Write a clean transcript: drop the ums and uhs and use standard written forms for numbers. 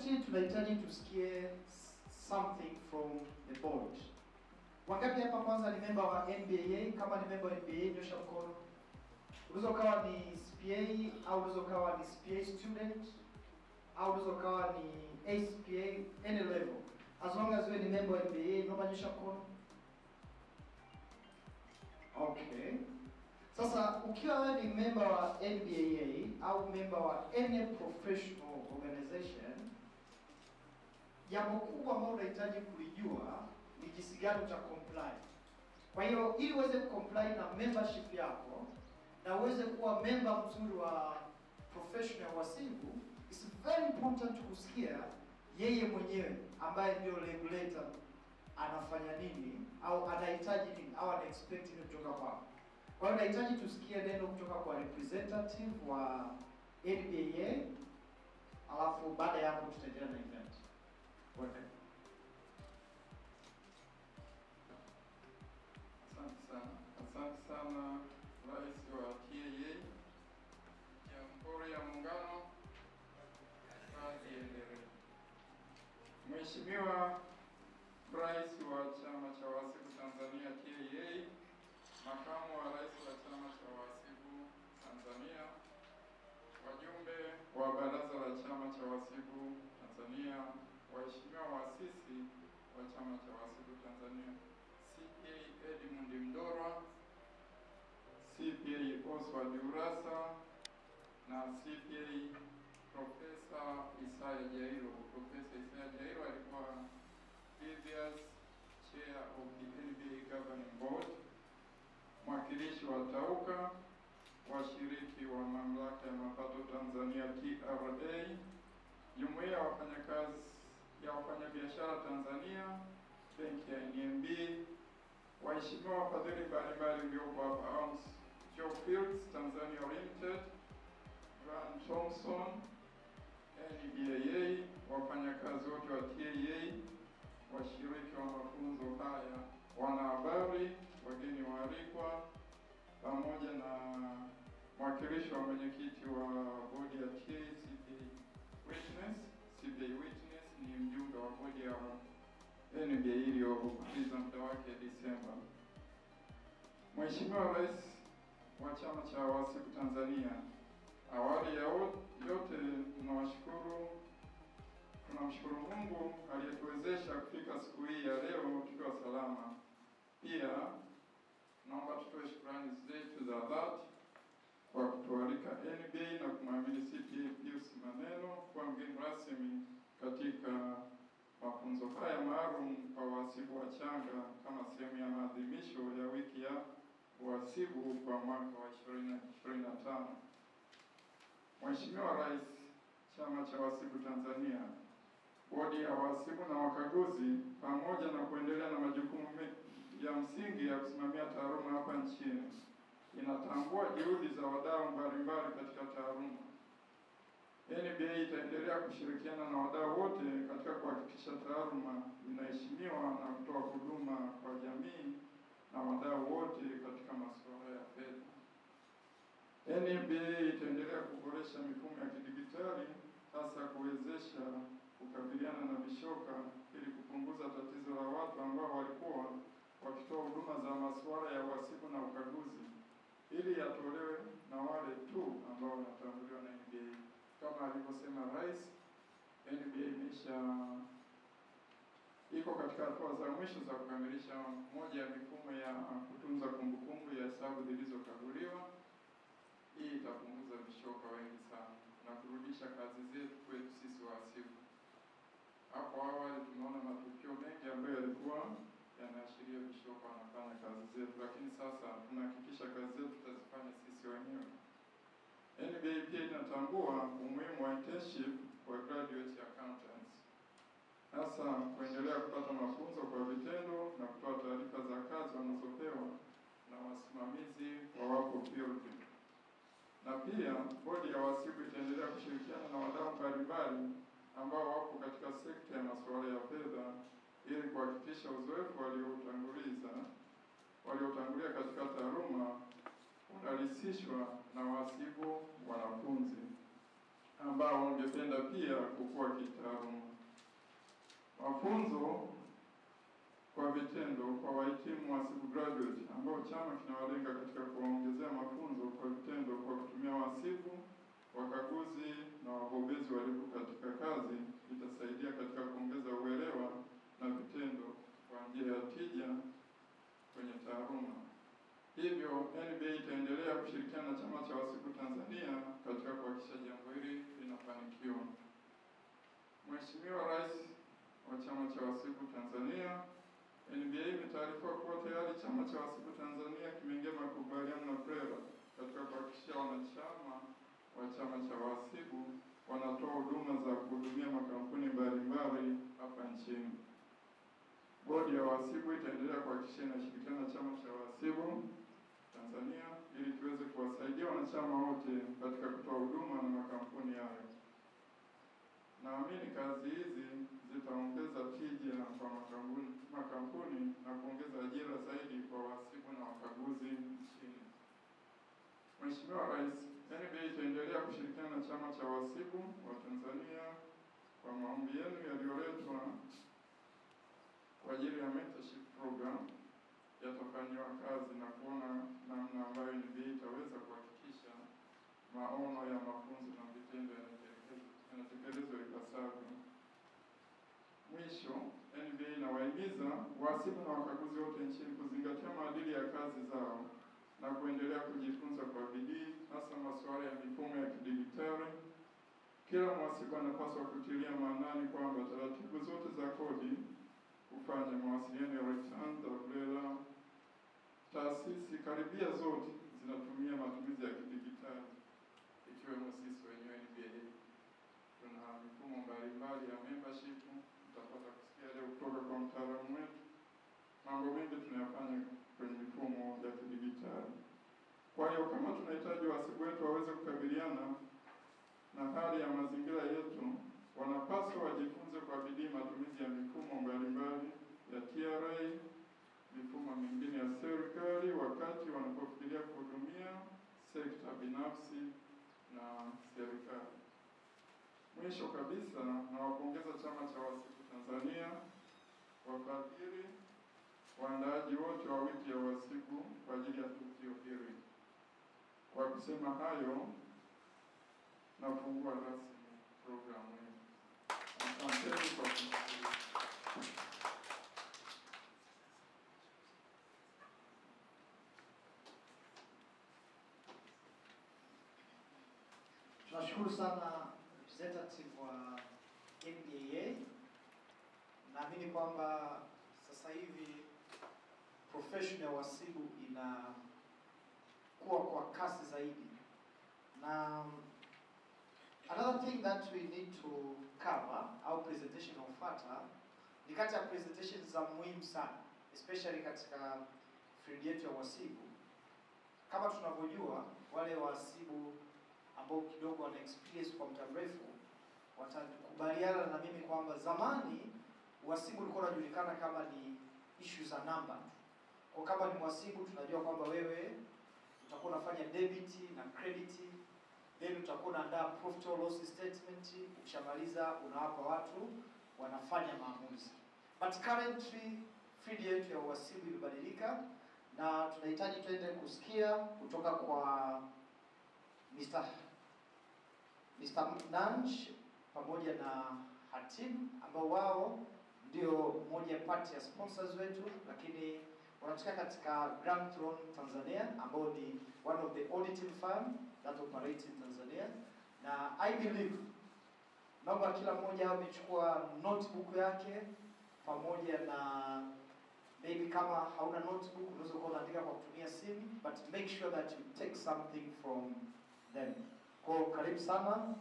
left tunahitaji tusikie something from the board. Wangapi hapa kwanza ni member wa NBAA? Kama ni member wa NBAA nyosha mkono. Unaweza ukawa ni SPA au unaweza ukawa ni SPA student au unaweza ukawa ni ASPA, any level. As long as wewe ni member wa NBAA, naomba nyosha mkono. Okay. Sasa ukiwa wewe ni member wa NBAA au member wa any professional organization, jambo kubwa ambalo unahitaji kulijua ni jinsi gani uta comply. Kwa hiyo ili uweze kucomply na membership yako na uweze kuwa member mzuri wa professional wasibu, it's very important kusikia yeye mwenyewe ambaye ndio regulator anafanya nini au anahitaji nini au ana expect nini kutoka kwako. Kwa hiyo nahitaji tusikie neno kutoka kwa representative wa NBAA, alafu baada ya hapo tutaendelea na event. Okay. Asante sana Rais wa TAA, Jamhuri ya Muungano, kazi iendelee. Mheshimiwa Rais wa Chama cha Wahasibu Tanzania TAA, Makamu wa Rais wa Chama cha Wahasibu Tanzania, wajumbe wa Baraza la Chama cha Wahasibu Tanzania, waheshimiwa waasisi wa Chama cha Wahasibu Tanzania, CPA Edmund Mdorwa, CPA Oswald Urassa na CPA Profesa Isaya Jairo. Profesa Isaya Jairo alikuwa previous chair of the NBA Governing Board, mwakilishi wa TAUKA, washiriki wa Mamlaka ya Mapato Tanzania TRA, Jumuiya ya Wafanyabiashara Tanzania, Benki ya NMB, waheshimiwa wafadhili mbalimbali mliopo hapa, ARMS Joe Fields Tanzania Limited, Grant Thompson, NBAA, wafanyakazi wote wa TAA, washiriki wa mafunzo haya, wanahabari, wageni waalikwa, pamoja na mwakilishi wa mwenyekiti wa bodi ya TAA, CPA Witness. CPA Witness ni mjumbe wa bodi ya NBA iliyomaliza muda wake Disemba. Mheshimiwa Rais wa Chama cha Wahasibu Tanzania, awali ya yote tunamshukuru Mungu aliyetuwezesha kufika siku hii ya leo tukiwa salama. Pia naomba tutoe shukrani zetu za dhati kwa kutualika NBA na kumwamini CPA Pius Maneno kwa mgeni rasmi katika mafunzo haya maalum kwa wahasibu wachanga kama sehemu ya maadhimisho ya wiki ya uhasibu kwa mwaka wa 2025. Mheshimiwa Rais, Chama cha Wahasibu Tanzania, bodi ya wahasibu na wakaguzi, pamoja na kuendelea na majukumu ya msingi ya kusimamia taaluma hapa nchini, inatambua juhudi za wadau mbalimbali katika taaluma. NBA itaendelea kushirikiana na wadau wote katika kuhakikisha taaluma inaheshimiwa na kutoa huduma kwa jamii na wadau wote katika masuala ya fedha. NBA itaendelea kuboresha mifumo ya kidijitali, hasa kuwezesha kukabiliana na vishoka ili kupunguza tatizo la watu ambao walikuwa wakitoa huduma za masuala ya uhasibu na ukaguzi ili yatolewe na wale tu ambao wanatambuliwa na NBA. Kama alivyosema Rais, NBA iko katika hatua za mwisho za kukamilisha moja ya mifumo ya kutunza kumbukumbu ya hesabu zilizokaguliwa. Hii itapunguza vishoka wengi sana na kurudisha kazi zetu kwetu sisi wahasibu. Hapo awali tumeona matukio mengi ambayo yalikuwa yanaashiria vishoka wanafanya kazi zetu, lakini sasa tunahakikisha kazi zetu tutazifanya sisi wenyewe. NBA pia inatambua umuhimu wa internship kwa graduate accountants, hasa kuendelea kupata mafunzo kwa vitendo na kutoa taarifa za kazi wanazopewa na wasimamizi wa wapo field. Na pia bodi ya wahasibu itaendelea kushirikiana na wadau mbalimbali ambao wapo katika sekta ya masuala ya fedha ili kuhakikisha uzoefu waliotangulia katika taaluma unarahisishwa na wahasibu wanafunzi. ambao ungependa pia kukua kitaaluma. Mafunzo kwa vitendo kwa wahitimu wa wasibu graduate ambao chama kinawalenga katika kuongezea mafunzo kwa vitendo kwa kutumia wasibu, wakaguzi na wabobezi walipo katika kazi, itasaidia katika kuongeza uelewa na vitendo kwa njia ya tija kwenye taaluma. Hivyo NBA itaendelea kushirikiana na Chama cha Wasibu Tanzania katika kuhakikisha jambo hili linafanikiwa. Mheshimiwa Rais wa Chama cha Wasibu Tanzania, NBA imetaarifiwa kuwa tayari Chama cha Wasibu Tanzania kimeingia makubaliano na PRELA katika kuhakikisha wanachama wa Chama cha Wasibu wanatoa huduma za kuhudumia makampuni mbalimbali hapa nchini. Bodi ya Wasibu itaendelea kuhakikisha inashirikiana na Chama cha Wasibu Tanzania ili tuweze kuwasaidia wanachama wote katika kutoa huduma na makampuni hayo. Naamini kazi hizi zitaongeza tija kwa makampuni na kuongeza ajira zaidi kwa wasibu na wakaguzi nchini. Mheshimiwa Rais, NBA itaendelea kushirikiana na Chama cha Wasibu wa Tanzania kwa maombi yenu yaliyoletwa kwa ajili ya mentorship program yatafanyiwa kazi na kuona namna ambayo NBA itaweza kuhakikisha maono ya mafunzo na vitendo yanatekelezwa ipasavyo. Mwisho, NBA inawahimiza wahasibu na wakaguzi wote nchini kuzingatia maadili ya kazi zao na kuendelea kujifunza kwa bidii, hasa masuala ya mifumo ya kidijitali. Kila mhasibu anapaswa kutilia maanani kwamba taratibu zote za kodi, kufanya mawasiliano ya return za PRELA, taasisi karibia zote zinatumia matumizi ya kidijitali, ikiwemo sisi wenyewe NBA. Tuna mifumo mbalimbali ya membership, tutapata kusikia leo kutoka kwa mtaalamu wetu. Mambo mengi tunayafanya kwenye mifumo ya kidijitali. Kwa hiyo kama tunahitaji wahasibu wetu waweze kukabiliana na hali ya mazingira yetu, wanapaswa wajifunze kwa bidii matumizi ya mifumo mbalimbali ya TRA, mifumo mingine ya serikali wakati wanapofikiria kuhudumia sekta binafsi na serikali. Mwisho kabisa, nawapongeza Chama cha Wasibu Tanzania, wafadhili, waandaaji wote wa wiki ya wasibu kwa ajili ya tukio hili. Kwa kusema hayo, nafungua rasmi programu hii. Asanteni kwa kusikiliza. Tunashukuru sana representative wa NBA. Naamini kwamba sasa hivi profession ya wasibu inakuwa kwa kasi zaidi. Na another thing that we need to cover, our presentation inayofuata ni kati ya presentation za muhimu sana, especially katika field yetu ya wasibu. Kama tunavyojua, wale wasibu ambao kidogo wana experience kwa muda mrefu watakubaliana na mimi kwamba zamani uhasibu ulikuwa unajulikana kama ni issue za namba. Kwa kama ni mhasibu tunajua kwamba wewe utakuwa unafanya debit na credit, then utakuwa unaandaa profit or loss statement, ukishamaliza unawapa watu wanafanya maamuzi. But currently field yetu ya uhasibu imebadilika na tunahitaji tuende kusikia kutoka kwa Mr. Nanj pamoja na Hatim ambao wao ndio moja part ya sponsors wetu, lakini wanatoka katika Grand Throne Tanzania ambao ni one of the auditing firm that operates in Tanzania. Na I believe naomba kila mmoja amechukua notebook yake pamoja na maybe kama hauna notebook unaweza kuandika kwa kutumia simu, but make sure that you take something from them. Kwa karibu sana.